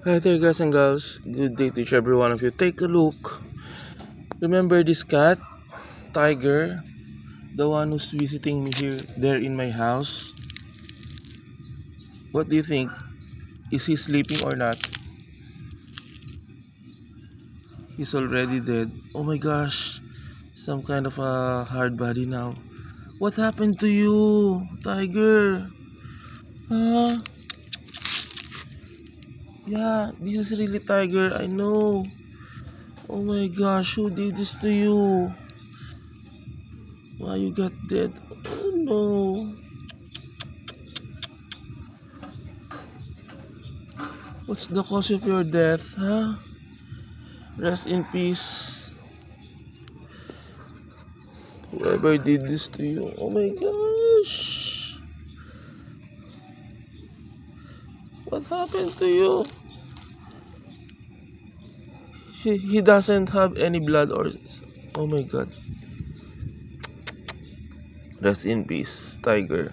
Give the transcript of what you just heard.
Hi there, guys and girls. Good day to each every one of you. Take a look. Remember this cat, Tiger, the one who's visiting me there in my house. What do you think? Is he sleeping or not? He's already dead. Oh my gosh, some kind of a hard body now. What happened to you, Tiger? Huh? Yeah, this is really Tiger. I know. Oh my gosh, who did this to you? Why you got dead? Oh no. What's the cause of your death, huh? Rest in peace. Whoever did this to you. Oh my gosh. What happened to you? He doesn't have any blood or... Oh my god. Rest in peace, Tiger.